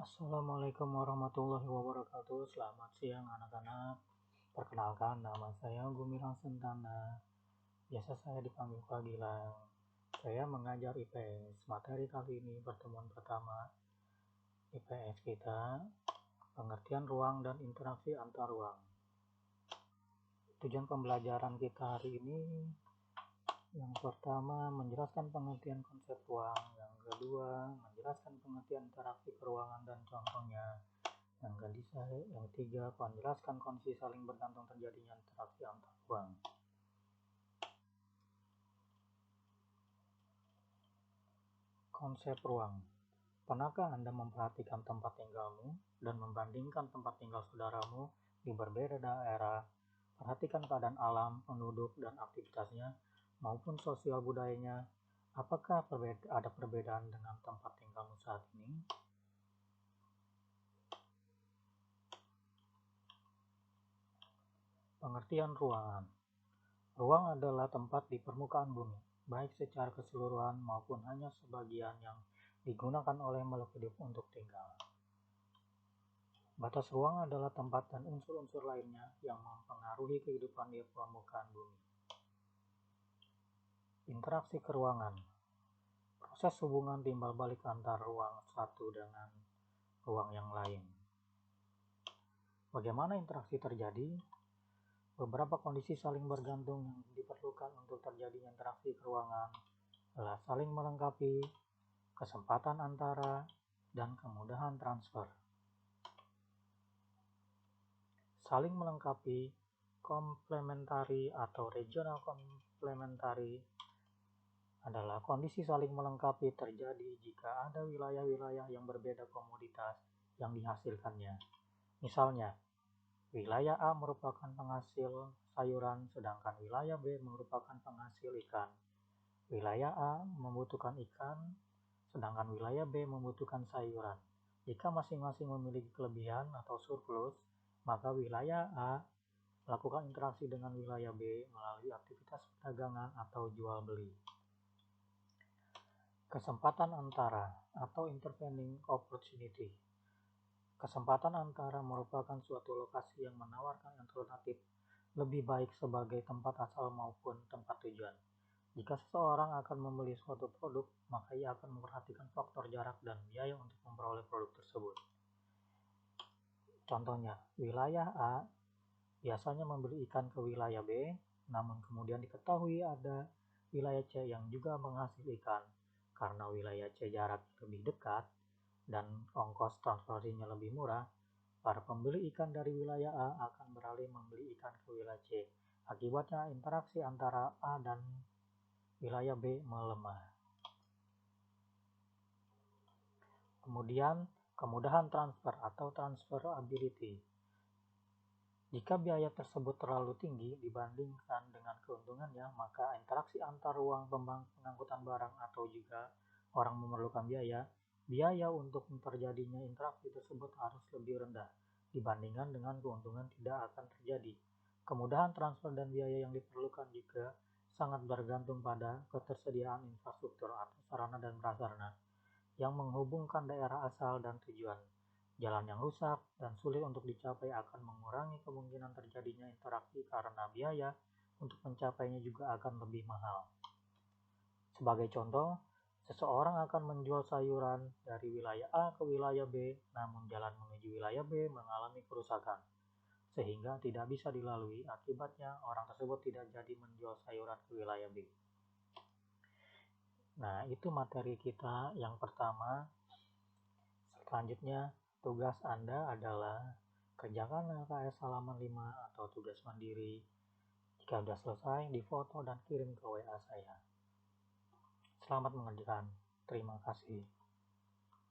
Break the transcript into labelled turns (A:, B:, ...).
A: Assalamualaikum warahmatullahi wabarakatuh. Selamat siang anak-anak. Perkenalkan, nama saya Gumilang Sentana. Biasa saya dipanggil Pak Gilang. Saya mengajar IPS. Materi kali ini pertemuan pertama IPS kita, pengertian ruang dan interaksi antar ruang. Tujuan pembelajaran kita hari ini, yang pertama menjelaskan pengertian konsep ruang, yang kedua menjelaskan pengertian interaksi peruangan dan contohnya, yang ketiga menjelaskan kondisi saling bergantung terjadinya interaksi antar ruang. Konsep ruang. Pernahkah Anda memperhatikan tempat tinggalmu dan membandingkan tempat tinggal saudaramu di berbeda daerah? Perhatikan keadaan alam, penduduk, dan aktivitasnya maupun sosial budayanya. Apakah ada perbedaan dengan tempat tinggalmu saat ini? Pengertian ruangan. Ruang adalah tempat di permukaan bumi, baik secara keseluruhan maupun hanya sebagian yang digunakan oleh makhluk hidup untuk tinggal. Batas ruang adalah tempat dan unsur-unsur lainnya yang mempengaruhi kehidupan di permukaan bumi. Interaksi keruangan. Proses hubungan timbal balik antar ruang satu dengan ruang yang lain. Bagaimana interaksi terjadi? Beberapa kondisi saling bergantung yang diperlukan untuk terjadinya interaksi keruangan adalah saling melengkapi, kesempatan antara, dan kemudahan transfer. Saling melengkapi, komplementari atau regional komplementari adalah kondisi saling melengkapi terjadi jika ada wilayah-wilayah yang berbeda komoditas yang dihasilkannya. Misalnya, wilayah A merupakan penghasil sayuran, sedangkan wilayah B merupakan penghasil ikan. Wilayah A membutuhkan ikan, sedangkan wilayah B membutuhkan sayuran. Jika masing-masing memiliki kelebihan atau surplus, maka wilayah A melakukan interaksi dengan wilayah B melalui aktivitas perdagangan atau jual beli. Kesempatan antara atau intervening opportunity. Kesempatan antara merupakan suatu lokasi yang menawarkan alternatif lebih baik sebagai tempat asal maupun tempat tujuan. Jika seseorang akan membeli suatu produk, maka ia akan memperhatikan faktor jarak dan biaya untuk memperoleh produk tersebut. Contohnya, wilayah A biasanya membeli ikan ke wilayah B, namun kemudian diketahui ada wilayah C yang juga menghasil ikan. Karena wilayah C jarak lebih dekat dan ongkos transportasinya lebih murah, para pembeli ikan dari wilayah A akan beralih membeli ikan ke wilayah C. Akibatnya interaksi antara A dan wilayah B melemah. Kemudian, kemudahan transfer atau transferability. Jika biaya tersebut terlalu tinggi dibandingkan dengan keuntungannya, maka interaksi antar ruang pengangkutan barang atau juga orang memerlukan biaya untuk terjadinya interaksi tersebut harus lebih rendah dibandingkan dengan keuntungan tidak akan terjadi. Kemudahan transfer dan biaya yang diperlukan juga sangat bergantung pada ketersediaan infrastruktur atau sarana dan prasarana yang menghubungkan daerah asal dan tujuan. Jalan yang rusak dan sulit untuk dicapai akan mengurangi kemungkinan terjadinya interaksi karena biaya untuk mencapainya juga akan lebih mahal. Sebagai contoh, seseorang akan menjual sayuran dari wilayah A ke wilayah B, namun jalan menuju wilayah B mengalami kerusakan, sehingga tidak bisa dilalui. Akibatnya, orang tersebut tidak jadi menjual sayuran ke wilayah B. Nah, itu materi kita yang pertama. Selanjutnya, tugas Anda adalah kerjakan LKS halaman 5 atau tugas mandiri. Jika sudah selesai, difoto dan kirim ke WA saya. Selamat mengerjakan. Terima kasih.